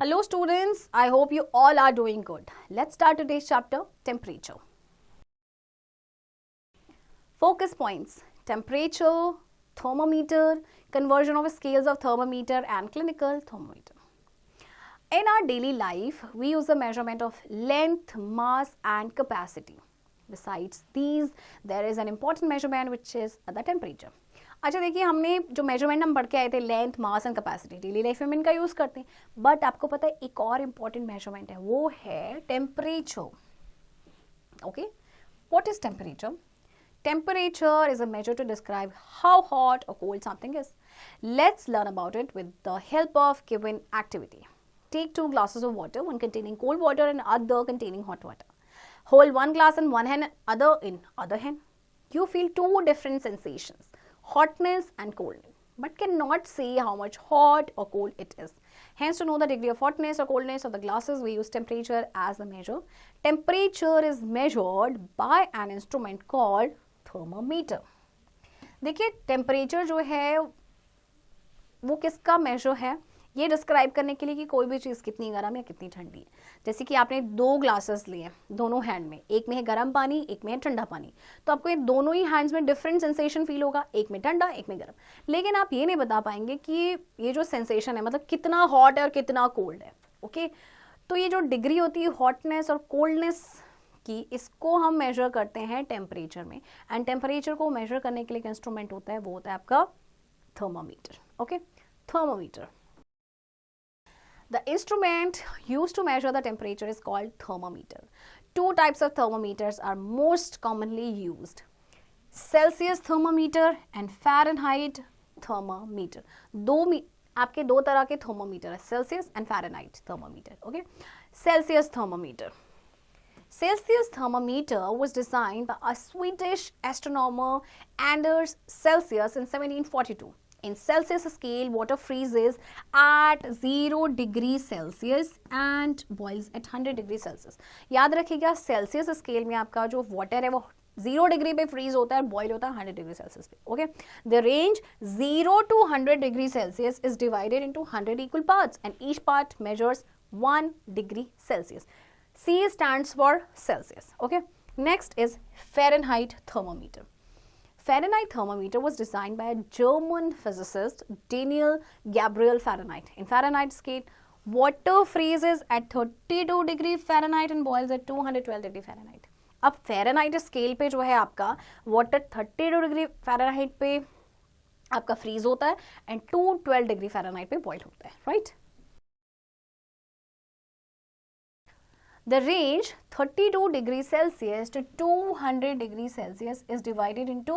Hello students, I hope you all are doing good. Let's start today's chapter, temperature. Focus points, temperature, thermometer, conversion of scales of thermometer and clinical thermometer. In our daily life, we use the measurement of length, mass and capacity. Besides these, there is an important measurement which is the temperature. अच्छा देखिए, हमने जो measurement हम पढ़ के आए थे length, mass and capacity, daily life में इनका यूज़ करते हैं, बट आपको पता है एक और इम्पॉर्टेंट मेजरमेंट है, वो है temperature. Okay, what is temperature? Temperature is a measure to describe how hot or cold something is. Let's learn about it with the help of given activity. Take 2 glasses of water, one containing cold water and other containing hot water. Hold one glass in one hand, other in other hand. You feel 2 different sensations, hotness and coldness, but cannot say how much hot or cold it is. Hence, to know the degree of hotness or coldness of the glasses, we use temperature as the measure. Temperature is measured by an instrument called thermometer. देखिए, temperature जो है वो किसका major है? ये describe करने के लिए कि कोई भी चीज़ कितनी गर्म या कितनी ठंडी है. जैसे कि आपने 2 ग्लासेस लिए दोनों हैंड में, एक में है गर्म पानी, एक में है ठंडा पानी, तो आपको ये दोनों ही हैंड्स में डिफरेंट सेंसेशन फील होगा, एक में ठंडा एक में गर्म. लेकिन आप ये नहीं बता पाएंगे कि ये जो सेंसेशन है मतलब कितना हॉट है और कितना कोल्ड है. ओके, तो ये जो डिग्री होती है हॉटनेस और कोल्डनेस की, इसको हम मेजर करते हैं टेम्परेचर में. एंड टेम्परेचर को मेजर करने के लिए एक इंस्ट्रूमेंट होता है, वो होता है आपका thermometer. Okay, thermometer. The instrument used to measure the temperature is called thermometer. 2 types of thermometers are most commonly used: Celsius thermometer and Fahrenheit thermometer. आपके 2 तरह के थर्मोमीटर है, Celsius and Fahrenheit thermometer. Okay, Celsius thermometer. Celsius thermometer was designed by a Swedish astronomer Anders Celsius in 1742. In Celsius scale, water freezes at 0 degree Celsius and boils at 100 degree Celsius. याद रखिएगा, Celsius scale में आपका जो water है वो 0 degree पे freeze होता है, बॉयल होता है 100 डिग्री सेल्सियस पे. Okay, the range 0 to 100 degree Celsius is divided into 100 equal parts and each part measures 1 degree Celsius. C stands for Celsius. Okay, next is Fahrenheit thermometer. Fahrenheit thermometer was designed by a German physicist, Daniel Gabriel Fahrenheit. In Fahrenheit scale, water freezes at 32 degree Fahrenheit and boils at 212 degree Fahrenheit. अब Fahrenheit scale पे जो है आपका water 32 degree Fahrenheit पे आपका freeze होता है and 212 degree Fahrenheit पे boil होता है, right? The range 32 degrees Celsius to 200 degrees Celsius is divided into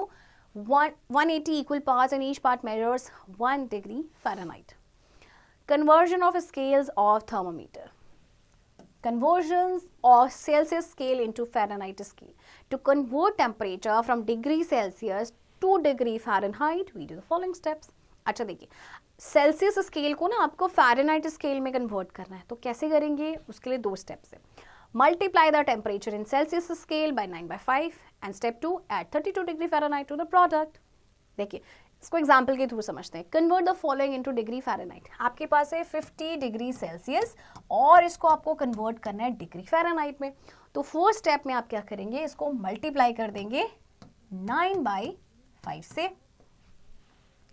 180 equal parts and each part measures 1 degree Fahrenheit. Conversion of scales of thermometer. Conversions of Celsius scale into Fahrenheit scale. To convert temperature from degree Celsius to degree Fahrenheit, we do the following steps. अच्छा देखिए, Celsius scale को ना आपको Fahrenheit scale में convert करना है, तो कैसे करेंगे? उसके लिए 2 स्टेप्स है. Multiply the temperature in Celsius scale by 9/5 and step 2 add 32 degree Fahrenheit to the product. देखिए, इसको एग्जाम्पल के थ्रू समझते हैं. Convert the following into degree Fahrenheit. आपके पास है 50 डिग्री सेल्सियस और इसको आपको कन्वर्ट करना है डिग्री फ़ारेनहाइट में. तो 4 स्टेप में आप क्या करेंगे? इसको मल्टीप्लाई कर देंगे 9/5 से.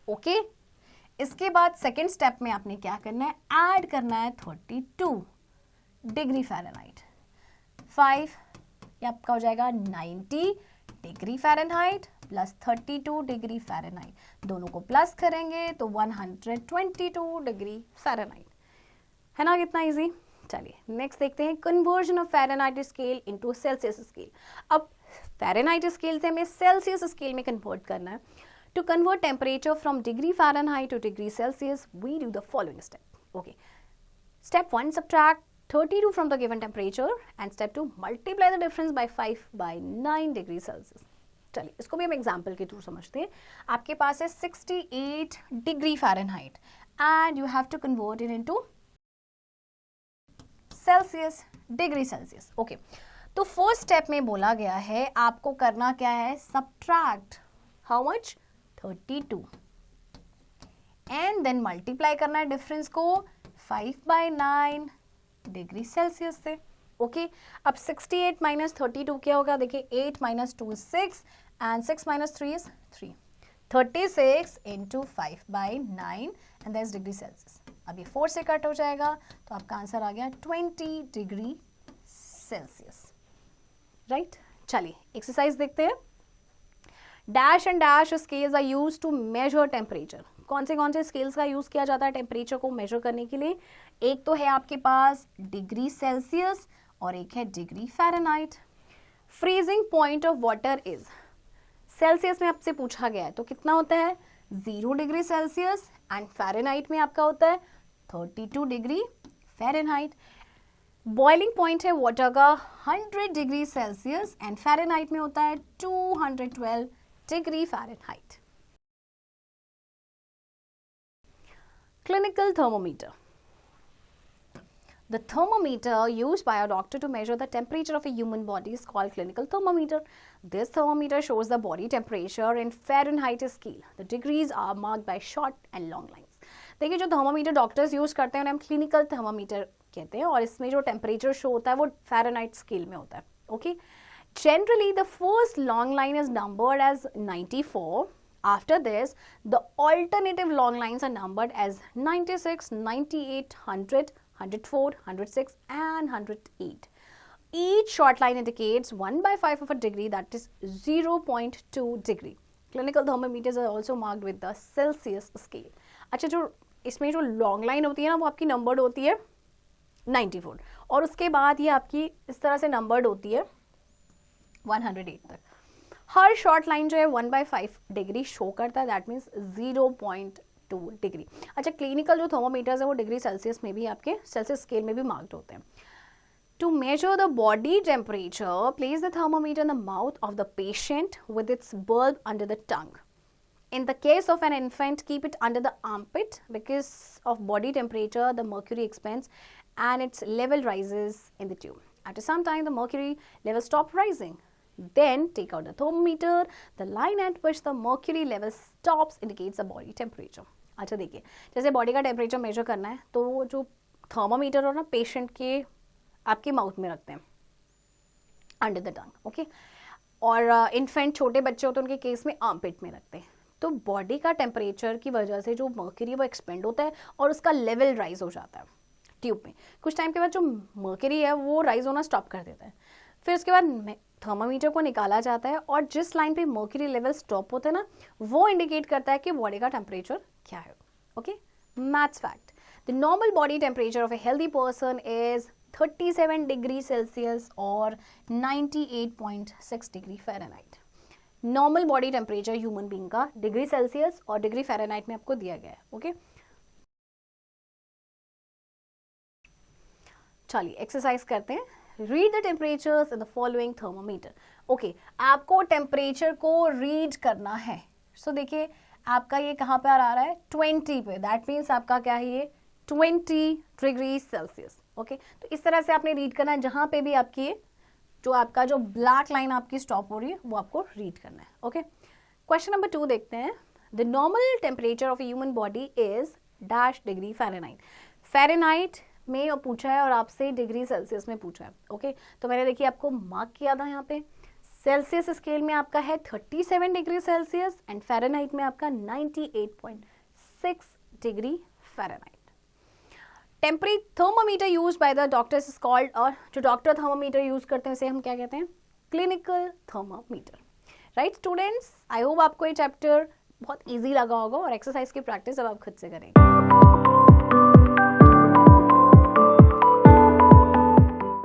ओके, इसके बाद सेकेंड स्टेप में आपने क्या करना है? ऐड करना है 32 डिग्री फ़ारेनहाइट. 5 ये आपका हो जाएगा 90 degree Fahrenheit plus 32 degree Fahrenheit. दोनों को प्लस करेंगे तो 122 डिग्री फ़ारेनहाइट. है ना कितना इजी? चलिए नेक्स्ट देखते हैं, conversion of Fahrenheit scale into Celsius scale. अब फ़ारेनहाइट स्केल से हमें सेल्सियस स्केल में कन्वर्ट करना है. To convert temperature from degree Fahrenheit to degree Celsius, we do the following step. Okay. Step 1, subtract 32 from the given temperature and step 2, multiply the difference by 5 by 9 degree Celsius. चलिए इसको भी हम example के through समझते हैं. आपके पास है 68 degree Fahrenheit and you have to convert it into Celsius, degree Celsius. Okay, तो फर्स्ट स्टेप में बोला गया है आपको करना क्या है? Subtract how much? 32 and then multiply करना है डिफरेंस को 5/9 डिग्री सेल्सियस से। ओके, अब 68 माइनस 32 क्या होगा? देखिए 8 minus 2 is 6 and 6 minus 3 is 3। 36 into 5/9 and that's degree Celsius. अब ये 4 से कट हो जाएगा तो आपका आंसर आ गया 20 डिग्री सेल्सियस। राइट, चलिए एक्सरसाइज देखते हैं। Dash and dash scales are used to measure temperature. कौन से स्केल्स का यूज किया जाता है टेम्परेचर को मेजर करने के लिए? एक तो है आपके पास डिग्री सेल्सियस और एक है degree Fahrenheit. Freezing point of water is, Celsius में आपसे पूछा गया है तो कितना होता है? 0 डिग्री सेल्सियस एंड फ़ारेनहाइट में आपका होता है 32 डिग्री फ़ारेनहाइट। बॉइलिंग पॉइंट है वाटर का 100 डिग्री सेल्सियस एंड फ़ारेनहाइट में होता है 212 degree Fahrenheit. Clinical thermometer. The thermometer used by a doctor to measure the temperature of a human body is called clinical thermometer. This thermometer shows the body temperature in Fahrenheit scale. The degrees are marked by short and long lines. देखिए जो thermometer doctors use करते हैं उन्हें हम clinical thermometer कहते हैं और इसमें जो टेम्परेचर शो होता है वो फ़ारेनहाइट स्केल में होता है। Okay, generally the first long line is numbered as 94. After this, the alternative long lines are numbered as 96, 98, 100, 104, 106 and 108. Each short line indicates 1/5 of a degree, that is 0.2 degree. Clinical thermometers are also marked with the Celsius scale. अच्छा, जो इसमें जो long line होती है ना वो आपकी numbered होती है 94 और उसके बाद ये आपकी इस तरह से नंबर्ड होती है 108 तक। हर शॉर्ट लाइन जो है 1/5 डिग्री शो करता है, दैट मीन्स 0.2 डिग्री। अच्छा, क्लिनिकल जो थर्मोमीटर्स है वो डिग्री सेल्सियस में भी आपके सेल्सियस स्केल में भी मार्क्ड होते हैं। To measure the body temperature, place the thermometer in the mouth of the patient with its bulb under the tongue. In the case of an infant, keep it under the armpit. Because of body temperature, the mercury expands and its level rises in the tube. After some time, the mercury level stops rising. Then take out the thermometer. The line at which the mercury level stops indicates the body temperature. अच्छा देखिए, जैसे body का temperature measure करना है तो जो thermometer और ना पेशेंट के आपके माउथ में रखते हैं अंडर द टंग, ओके। और इन्फेंट छोटे बच्चे होते हैं उनके केस में आर्मपिट में रखते हैं। तो बॉडी का टेम्परेचर की वजह से जो मर्क्यूरी वो एक्सपेंड होता है और उसका लेवल राइज हो जाता है ट्यूब में। कुछ टाइम के बाद जो मर्क्यूरी है वो राइज होना स्टॉप कर देता है। फिर उसके बाद थर्मामीटर को निकाला जाता है और जिस लाइन पे मर्क्यूरी लेवल स्टॉप होता है ना वो इंडिकेट करता है कि बॉडी का टेम्परेचर क्या है, okay. Maths fact, the normal body temperature of a healthy person is 37 degree Celsius और 98.6 degree Fahrenheit. Normal body temperature human being का डिग्री सेल्सियस और डिग्री फ़ारेनहाइट में आपको दिया गया है, ओके। चलिए एक्सरसाइज करते हैं। Read the temperatures in the following thermometer. Okay, आपको टेम्परेचर को रीड करना है। सो देखिए आपका ये कहाँ पे आ रहा है 20 पे, दैट मीन्स आपका क्या है ये 20 डिग्री सेल्सियस, ओके। तो इस तरह से आपने रीड करना है, जहाँ पे भी आपकी जो आपका जो ब्लैक लाइन आपकी स्टॉप हो रही है वो आपको रीड करना है, ओके। क्वेश्चन नंबर 2 देखते हैं। The normal temperature of human body is dash degree Fahrenheit. Fahrenheit में पूछा है और आपसे डिग्री सेल्सियस में पूछा है, ओके। तो मैंने देखिए आपको मार्क किया था यहाँ पे। सेल्सियस स्केल में आपका है 37 डिग्री सेल्सियस एंड फ़ारेनहाइट में आपका 98.6 degree Fahrenheit. Thermometer use by the doctors is called, और जो डॉक्टर थर्मोमीटर यूज करते हैं उसे हम क्या कहते हैं? Clinical thermometer. Right students, I hope आपको ये चैप्टर बहुत इजी लगा होगा और एक्सरसाइज की प्रैक्टिस अब आप खुद से करेंगे।